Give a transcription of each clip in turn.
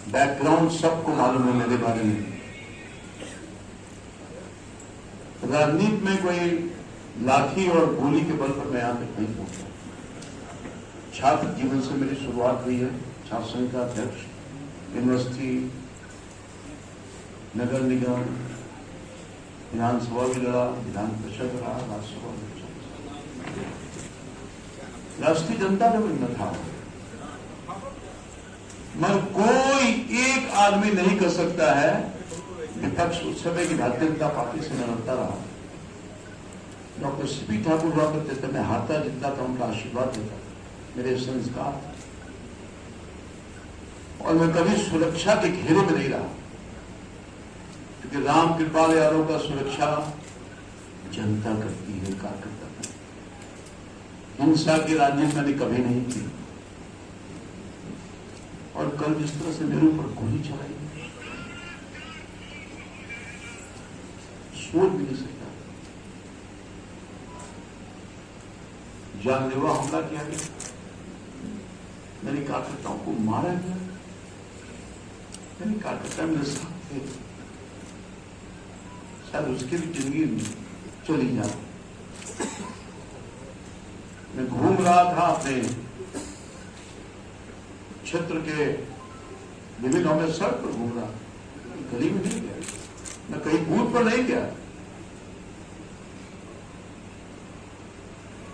Background सबको मालूम है मेरे बारे में। राजनीति में कोई लाठी और गोली के बल पर मैं यहां तक नहीं पहुंचा। छात्र जीवन से मेरी शुरुआत हुई है, छात्र संघ का अध्यक्ष, यूनिवर्सिटी, नगर निगम, विधानसभा भी लड़ा, विधान परिषद रहा, राज्यसभा भी, राष्ट्रीय जनता दल में था। मगर कोई एक आदमी नहीं कर सकता है, विपक्ष उस समय की भारतीय जनता पार्टी से मैं लड़ता रहा। डॉक्टर सीपी ठाकुर हुआ करते थे, मैं हारता जीतता था, उनका आशीर्वाद देता, मेरे संस्कार, और मैं कभी सुरक्षा के घेरे में नहीं रहा, क्योंकि राम कृपाल यादव का सुरक्षा जनता करती है, कार्यकर्ता। हिंसा की राजनीति मैंने कभी नहीं की, और कल जिस तरह से मेरे ऊपर गोली चलाई, सोच भी नहीं सकता। जानलेवा हमला किया गया, मेरे कार्यकर्ताओं को मारा गया, मेरे कार्यकर्ता मेरे साथ थे, शायद उसकी भी जिंदगी चली जाए। मैं घूम रहा था अपने क्षेत्र के विभिन्न गांव में, सड़क पर घूम रहा, गली में नहीं गया, मैं कहीं बूथ पर नहीं गया।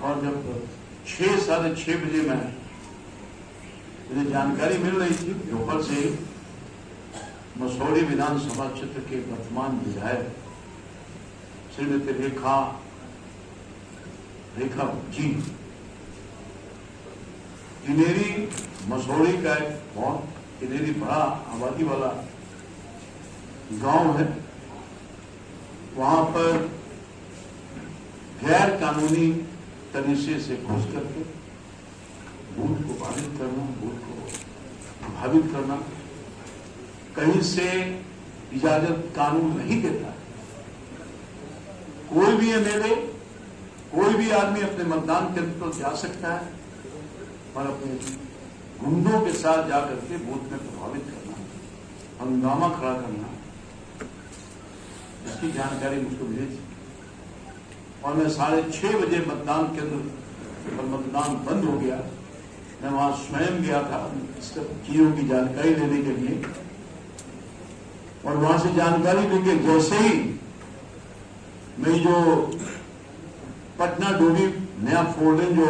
और जब 6 साढ़े 6 बजे मुझे जानकारी मिल रही थी भोपाल से, मसौड़ी विधानसभा क्षेत्र के वर्तमान विधायक श्रीमती रेखा जी, किनेरी मसौड़ी का एक बहुत किनेरी बड़ा आबादी वाला गांव है, वहां पर गैर कानूनी तरीके से घुस करके बूथ को बाधित करना, बूथ को प्रभावित करना, कहीं से इजाजत कानून नहीं देता। कोई भी एमएलए, कोई भी आदमी अपने मतदान केंद्र पर जा सकता है और अपने गुंडों के साथ जाकर के बूथ में प्रभावित करना, हंगामा खड़ा करना, इसकी जानकारी मुझको मिली थी। और मैं 6:30 बजे मतदान केंद्र पर मतदान बंद हो गया, मैं वहां स्वयं गया था सब चीजों की जानकारी लेने के लिए, और वहां से जानकारी लेके जैसे ही मैं जो पटना डोभी नया 4 लेन जो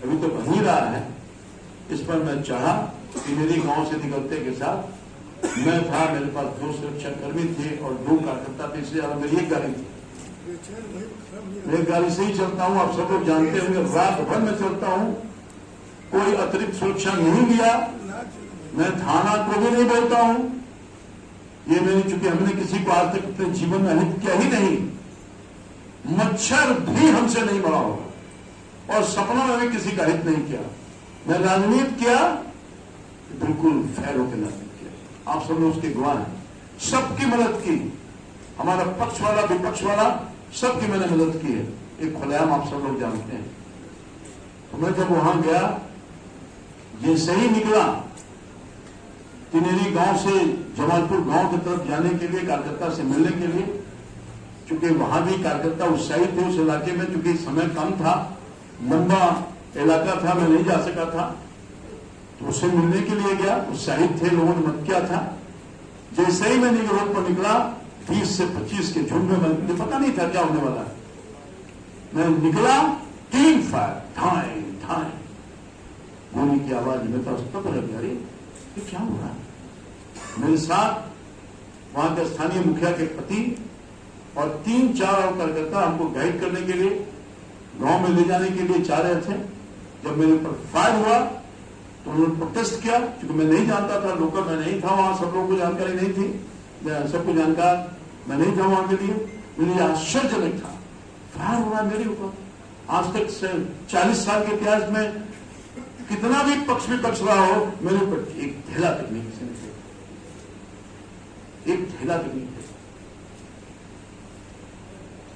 अभी तो बन ही रहा है, इस पर मैं चढ़ा, मेरी गांव से निकलते के साथ मैं था, मेरे पास 2 सुरक्षाकर्मी थे और 2 कार्यकर्ता थे, इससे ज्यादा मेरी एक गाड़ी थी। मैं गाड़ी से ही चलता हूं, आप सब लोग जानते होंगे, रात भर में चलता हूं, कोई अतिरिक्त सुरक्षा नहीं दिया, मैं थाना को भी नहीं बोलता हूं। ये मैंने, चूंकि हमने किसी को आज तक अपने जीवन में अहित किया ही नहीं, मच्छर भी हमसे नहीं बड़ा होगा, और सपनों में भी किसी का हित नहीं किया। मैं राजनीति किया बिल्कुल फेर होकर राजनीति किया, आप सब लोग उसके गवाह हैं। सबकी मदद की, हमारा पक्ष वाला विपक्ष वाला सबकी मैंने मदद की है, एक खुलेआम आप सब लोग जानते हैं। तो मैं जब वहां गया, जैसे ही निकला तिनेरी गांव से जमालपुर गांव की तरफ जाने के लिए, कार्यकर्ता से मिलने के लिए, चूंकि वहां भी कार्यकर्ता उत्साहित थे उस इलाके में, चूंकि समय कम था, लंबा इलाका था, मैं नहीं जा सका था, तो उससे मिलने के लिए गया, उत्साहित थे, लोगों ने मत किया था। जैसे ही मैं रोड पर निकला, 20 से 25 के झुंड में, मुझे पता नहीं था क्या होने वाला है, मैं निकला, 3 फायर, ठाए ठाए, गोली की आवाज में तो तब लग गया, ये क्या हो रहा है। मेरे साथ वहां के स्थानीय मुखिया के पति और 3-4 और कार्यकर्ता हमको गाइड करने के लिए, गांव में ले जाने के लिए चाह रहे थे। जब मेरे ऊपर फायर हुआ तो उन्होंने प्रोटेस्ट किया, क्योंकि मैं नहीं जानता था, लोकल मैं नहीं था वहां, सब लोगों को जानकारी नहीं थी, सबको जानकार मैं नहीं था वहां के लिए। मेरे लिए आश्चर्यजनक था, फायर हुआ मेरे ऊपर। आज तक से 40 साल के इतिहास में कितना भी पक्ष विपक्ष रहा हो, मेरे ऊपर एक ढेला तक नहीं किसी ने, एक ढेला तक नहीं।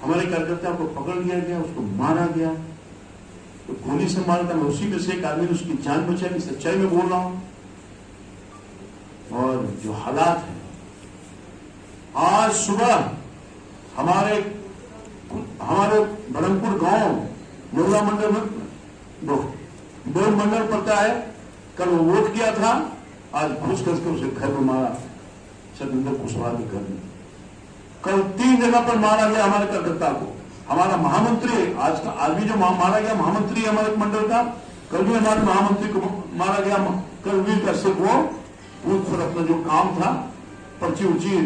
हमारे कार्यकर्ता को पकड़ लिया गया, उसको मारा गया, तो गोली से मारा था, मैं उसी में से एक आदमी ने उसकी जान बचाई, सच्चाई में बोल रहा हूं। और जो हालात हैं, आज सुबह हमारे बरमपुर गांव नोला मंडल में दो मंडल पड़ता है, कल वो वोट किया था, आज घुस करके उसे घर में मारा, सतेंद्र कुशवाहा के घर में। कल 3 जगह पर मारा गया हमारे कार्यकर्ता को। हमारा महामंत्री आज भी जो मारा गया महामंत्री हमारे मंडल का, कल भी हमारे महामंत्री को मारा गया। कल भी का सिर्फ वो बूथ पर अपना जो काम था, पर्ची उची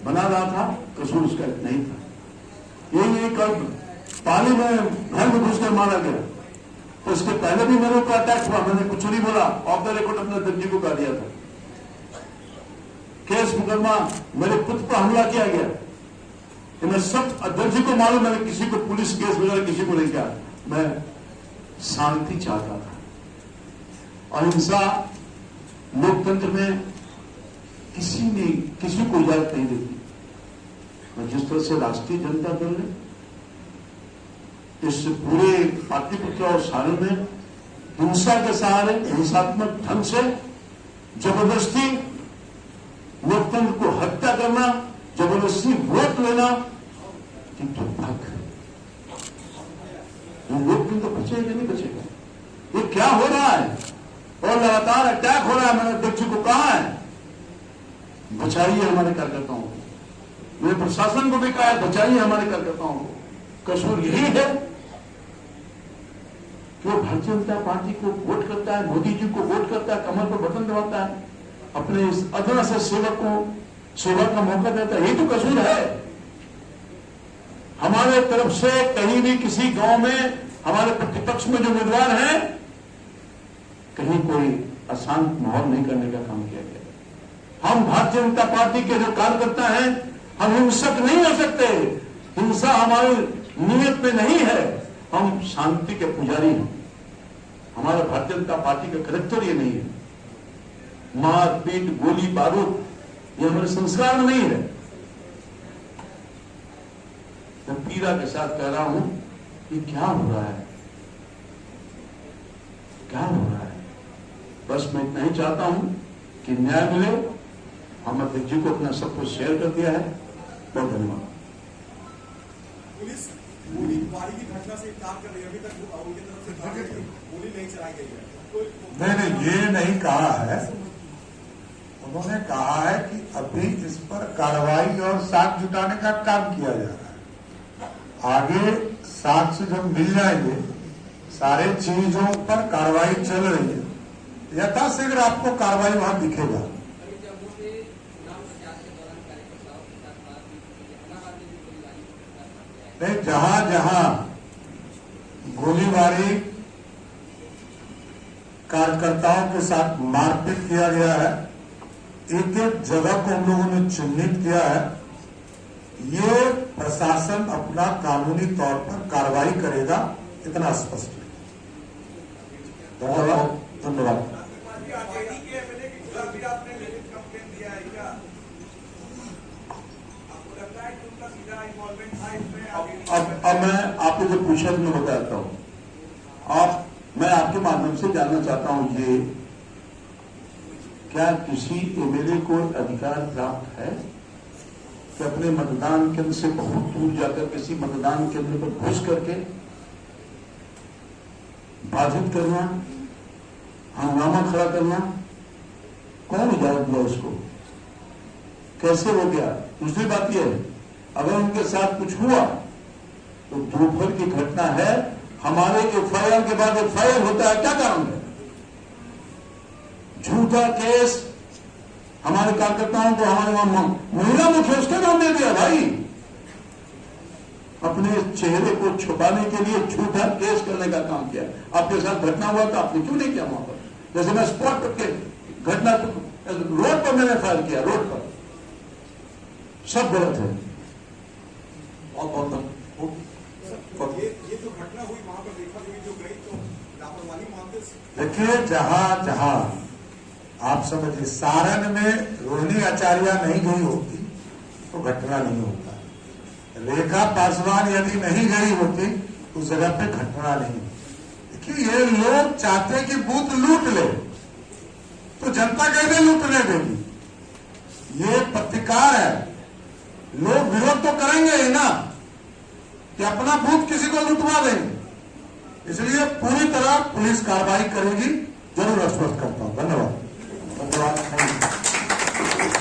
बना रहा था, कसूर उसका नहीं था। यही कल पाली में घर में घुसकर मारा गया। तो इसके पहले भी मेरे ऊपर अटैक हुआ, मैंने कुछ नहीं बोला, ऑफ द रिकॉर्ड अपने अध्यक्ष जी को कह दिया था। केस मुकदमा मेरे पुत्र पर हमला किया गया, तो मैं सब अध्यक्ष जी को मालूम, मैंने किसी को पुलिस केस वगैरह किसी को नहीं किया। मैं शांति चाहता था। अहिंसा लोकतंत्र में किसी को इजाजत नहीं देती। और जिस तरह से राष्ट्रीय जनता दल ने इस पूरे पाटलिपुत्र और सारण में हिंसा के सहारे, हिंसात्मक ढंग से जबरदस्ती लोकतंत्र को हत्या करना, जबरदस्ती वोट लेना, कि दुर्भाग्य लोकतंत्र बचेगा नहीं बचेगा। ये क्या हो रहा है? और लगातार अटैक हो रहा है। मैंने अध्यक्ष को कहा है बचाइए हमारे कार्यकर्ताओं को, मेरे प्रशासन को भी कहा है बचाइए हमारे कार्यकर्ताओं को। कसूर यही है कि वो भारतीय जनता पार्टी को वोट करता है, मोदी जी को वोट करता है, कमर पर बटन दबाता है, अपने इस अदना से सेवक को सेवा का मौका देता है। यही तो कसूर है। हमारे तरफ से कहीं भी किसी गांव में हमारे प्रतिपक्ष में जो उम्मीदवार हैं, कहीं कोई अशांत माहौल नहीं करने का काम किया गया। हम भारतीय जनता पार्टी के जो कार्यकर्ता हैं, हम हिंसक नहीं हो सकते। हिंसा हमारी नीयत में नहीं है। हम शांति के पुजारी हैं। हमारा भारतीय जनता पार्टी का करैक्टर ये नहीं है। मारपीट, गोली बारूद ये हमारे संस्कार में नहीं है। मैं पीड़ा के साथ कह रहा हूं कि क्या हो रहा है, क्या हो रहा है। बस मैं इतना ही चाहता हूं कि न्याय मिले। हम अध्यक्ष जी को अपना सब कुछ शेयर कर दिया है। बहुत धन्यवाद। पुलिस गोलीबारी की घटना से इनकार कर रही है। अभी तक उनकी तरफ से गोली नहीं चलाई गई है। नहीं, ये नहीं कहा है। उन्होंने कहा है कि अभी इस पर कार्रवाई और साक्ष्य जुटाने का काम किया जा रहा है। आगे साक्ष्य जब मिल जाएंगे, सारे चीजों पर कार्रवाई चल रही है, यथाशीघ्र आपको कार्रवाई वहां दिखेगा। नहीं, जहां जहां गोलीबारी कार्यकर्ताओं के साथ मारपीट किया गया है, एक एक जगह को हम लोगों ने चिन्हित किया है। ये प्रशासन अपना कानूनी तौर पर कार्रवाई करेगा, इतना स्पष्ट है। धन्यवाद। धन्यवाद। अब मैं आपको जो पूछा मैं बताता हूं। मैं आपके माध्यम से जानना चाहता हूं, ये क्या किसी एमएलए को अधिकार प्राप्त है कि अपने मतदान केंद्र से बहुत दूर जाकर किसी मतदान केंद्र पर घुस करके बाधित करना, हंगामा खड़ा करना? कौन इजाजत दिया उसको? कैसे हो गया? दूसरी बात यह है, अगर उनके साथ कुछ हुआ तो दोपहर की घटना है। हमारे एफआईआर के बाद एफआईआर होता है, क्या कारण है? झूठा केस हमारे कार्यकर्ताओं को, हमारे वहां महिला मुखिया उसका नाम दे दिया। भाई, अपने चेहरे को छुपाने के लिए झूठा केस करने का काम किया। आपके साथ घटना हुआ तो आपने क्यों नहीं किया वहां पर? जैसे मैं स्पॉट पर घटना रोड पर मैंने फायर किया, रोड पर। सब गलत है। ये जो घटना हुई वहां पर देखा जो गई तो लापरवाही मानते। देखिए, जहां जहां आप समझिए, सारण में रोहिणी आचार्य नहीं गई होती तो घटना नहीं होता। रेखा पासवान यदि नहीं गई होती उस जगह पे घटना नहीं। देखिए, ये लोग चाहते कि बूथ लूट ले तो जनता कैसे लूटने देगी? अधिकार है, लोग विरोध तो करेंगे ही ना कि अपना बूथ किसी को लुटवा देंगे। इसलिए पूरी तरह पुलिस कार्रवाई करेगी, जरूर आश्वस्त करता हूं। धन्यवाद।